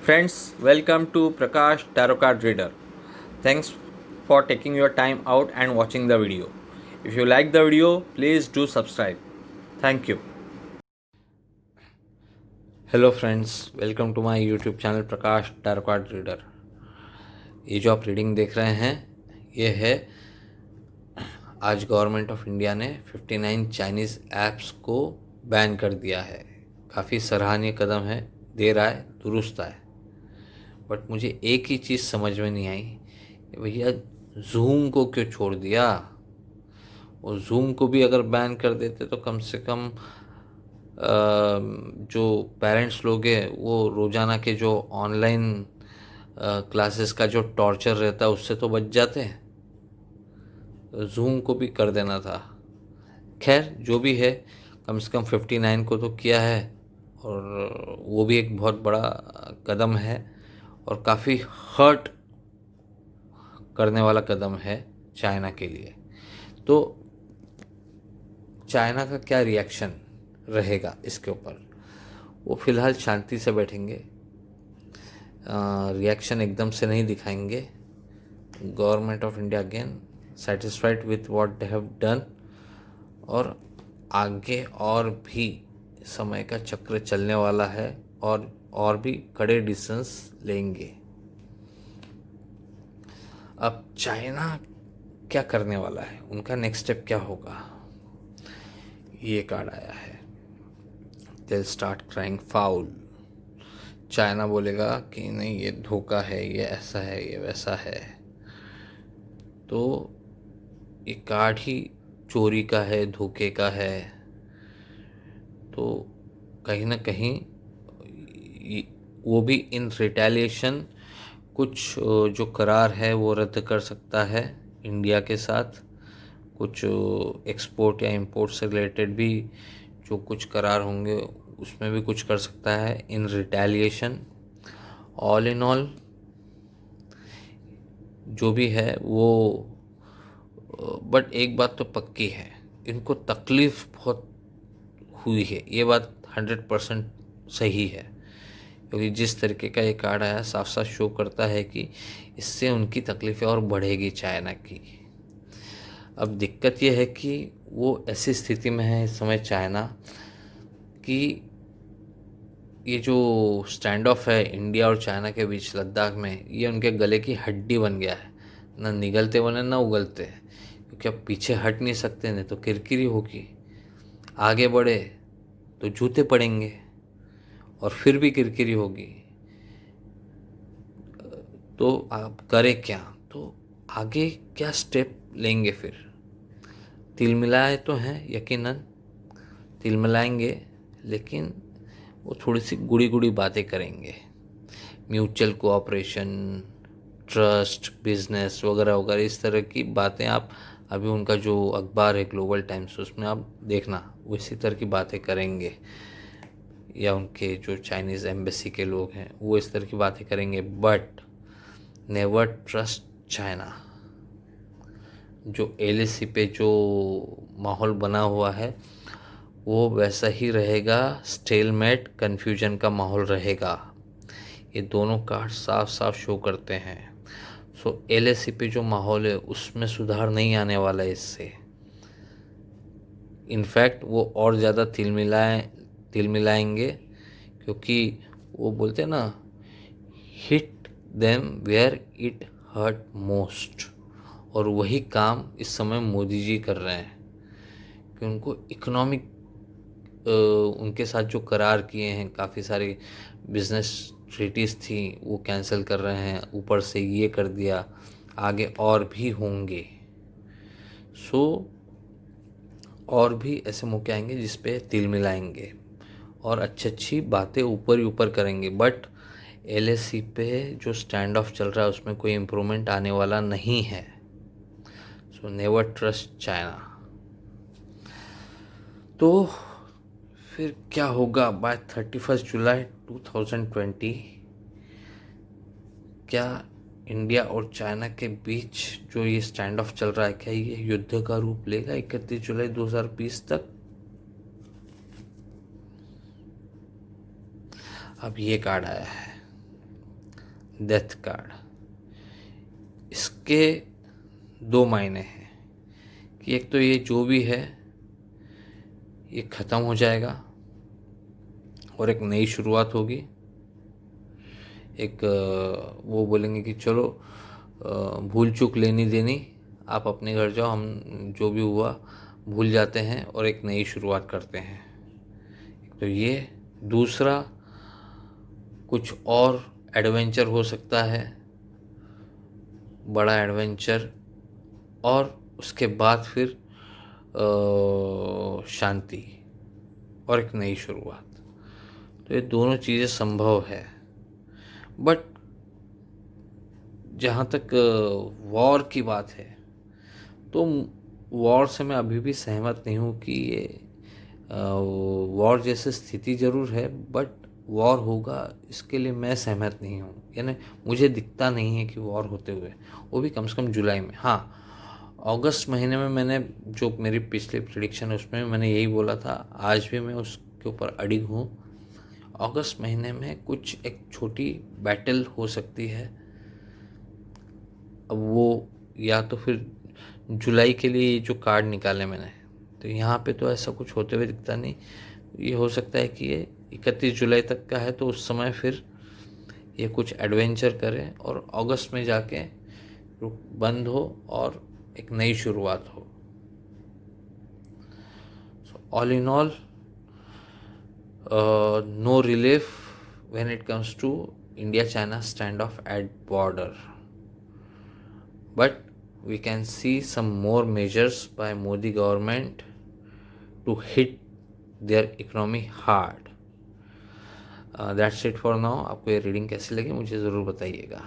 Friends, welcome to Prakash Tarot Card Reader. Thanks for taking your time out and watching the video. If you like the video, please do subscribe. Thank you. Hello friends, welcome to my YouTube channel Prakash Tarot Card Reader. ये जो आप reading देख रहे हैं ये है आज government of India ने 59 चाइनीज़ ऐप्स को बैन कर दिया है। काफ़ी सराहनीय कदम है, देर आए दुरुस्त आए। बट मुझे एक ही चीज़ समझ में नहीं आई, भैया जूम को क्यों छोड़ दिया। और जूम को भी अगर बैन कर देते तो कम से कम जो पेरेंट्स लोग हैं वो रोज़ाना के जो ऑनलाइन क्लासेस का जो टॉर्चर रहता है उससे तो बच जाते हैं। जूम को भी कर देना था। खैर जो भी है, कम से कम 59 को तो किया है और वो भी एक बहुत बड़ा कदम है और काफ़ी हर्ट करने वाला कदम है चाइना के लिए। तो चाइना का क्या रिएक्शन रहेगा इसके ऊपर, वो फ़िलहाल शांति से बैठेंगे, रिएक्शन एकदम से नहीं दिखाएंगे। Government of India again satisfied with what they have done और आगे और भी समय का चक्र चलने वाला है और भी कड़े डिसीजंस लेंगे। अब चाइना क्या करने वाला है, उनका नेक्स्ट स्टेप क्या होगा, ये कार्ड आया है। They start crying foul. China बोलेगा कि नहीं ये धोखा है, ये ऐसा है, ये वैसा है। तो ये कार्ड ही चोरी का है, धोखे का है। तो कहीं ना कहीं वो भी इन रिटेलिएशन कुछ जो करार है वो रद्द कर सकता है इंडिया के साथ। कुछ एक्सपोर्ट या इंपोर्ट से रिलेटेड भी जो कुछ करार होंगे उसमें भी कुछ कर सकता है इन रिटेलिएशन। ऑल इन ऑल जो भी है वो, बट एक बात तो पक्की है, इनको तकलीफ़ बहुत हुई है, ये बात 100% सही है। क्योंकि जिस तरीके का ये कार्ड आया साफ साफ शो करता है कि इससे उनकी तकलीफ़ें और बढ़ेगी चाइना की। अब दिक्कत ये है कि वो ऐसी स्थिति में है इस समय चाइना कि ये जो स्टैंड ऑफ है इंडिया और चाइना के बीच लद्दाख में, ये उनके गले की हड्डी बन गया है। ना निगलते बने ना उगलते, क्योंकि अब पीछे हट नहीं सकते, नहीं तो किरकिरी होगी। आगे बढ़े तो जूते पड़ेंगे और फिर भी किरकिरी होगी। तो आप करें क्या, तो आगे क्या स्टेप लेंगे फिर। तिल मिलाए तो हैं यकीनन, तिल मिलाएंगे, लेकिन वो थोड़ी सी गुड़ी गुड़ी बातें करेंगे। म्यूचुअल कोऑपरेशन, ट्रस्ट, बिजनेस वगैरह वगैरह इस तरह की बातें आप अभी उनका जो अखबार है ग्लोबल टाइम्स उसमें आप देखना, वो इसी तरह की बातें करेंगे। या उनके जो चाइनीज़ एम्बेसी के लोग हैं वो इस तरह की बातें करेंगे। But never trust China. जो एलएसी पे जो माहौल बना हुआ है वो वैसा ही रहेगा, स्टेलमेट कन्फ्यूजन का माहौल रहेगा। ये दोनों कार्ड साफ साफ शो करते हैं। सो एलएसी पे जो माहौल है उसमें सुधार नहीं आने वाला है इससे। इनफैक्ट वो और ज़्यादा तिल मिलाएंगे, क्योंकि वो बोलते हैं ना, hit them where it hurt most. और वही काम इस समय मोदी जी कर रहे हैं कि उनको इकोनॉमिक उनके साथ जो करार किए हैं, काफ़ी सारी बिजनेस ट्रीटीज़ थी वो कैंसिल कर रहे हैं, ऊपर से ये कर दिया, आगे और भी होंगे। सो और भी ऐसे मौके आएंगे जिस पे तिल मिलाएंगे और अच्छी अच्छी बातें ऊपर ही ऊपर करेंगे। बट एलएसी पे जो स्टैंड ऑफ चल रहा है उसमें कोई इम्प्रूवमेंट आने वाला नहीं है। So never trust China. तो फिर क्या होगा बाय 31 जुलाई 2020, क्या इंडिया और चाइना के बीच जो ये स्टैंड ऑफ चल रहा है क्या ये युद्ध का रूप लेगा 31 जुलाई 2020 तक। अब ये कार्ड आया है, डेथ कार्ड। इसके दो मायने हैं कि एक तो ये जो भी है ये ख़त्म हो जाएगा और एक नई शुरुआत होगी। एक वो बोलेंगे कि चलो भूल चूक लेनी देनी, आप अपने घर जाओ, हम जो भी हुआ भूल जाते हैं और एक नई शुरुआत करते हैं। तो ये दूसरा कुछ और एडवेंचर हो सकता है, बड़ा एडवेंचर, और उसके बाद फिर शांति और एक नई शुरुआत। तो ये दोनों चीज़ें संभव है। बट जहाँ तक वॉर की बात है तो वॉर से मैं अभी भी सहमत नहीं हूँ कि ये वॉर जैसी स्थिति ज़रूर है, बट वॉर होगा इसके लिए मैं सहमत नहीं हूँ। यानी मुझे दिखता नहीं है कि वॉर होते हुए, वो भी कम से कम जुलाई में। हाँ, अगस्त महीने में मैंने जो मेरी पिछली प्रिडिक्शन है उसमें मैंने यही बोला था, आज भी मैं उसके ऊपर अडिग हूँ। अगस्त महीने में कुछ एक छोटी बैटल हो सकती है। अब वो या तो फिर जुलाई के लिए जो कार्ड निकाले मैंने, तो यहाँ पे तो ऐसा कुछ होते हुए दिखता नहीं। ये हो सकता है कि ये 31 जुलाई तक का है, तो उस समय फिर ये कुछ एडवेंचर करें और अगस्त में जाके बंद हो और एक नई शुरुआत हो। So all in all, no relief when it comes to India-China standoff at border. But we can see some more measures by Modi government to hit their economy hard. That's it for now. आपको ये reading कैसी लगी मुझे ज़रूर बताइएगा।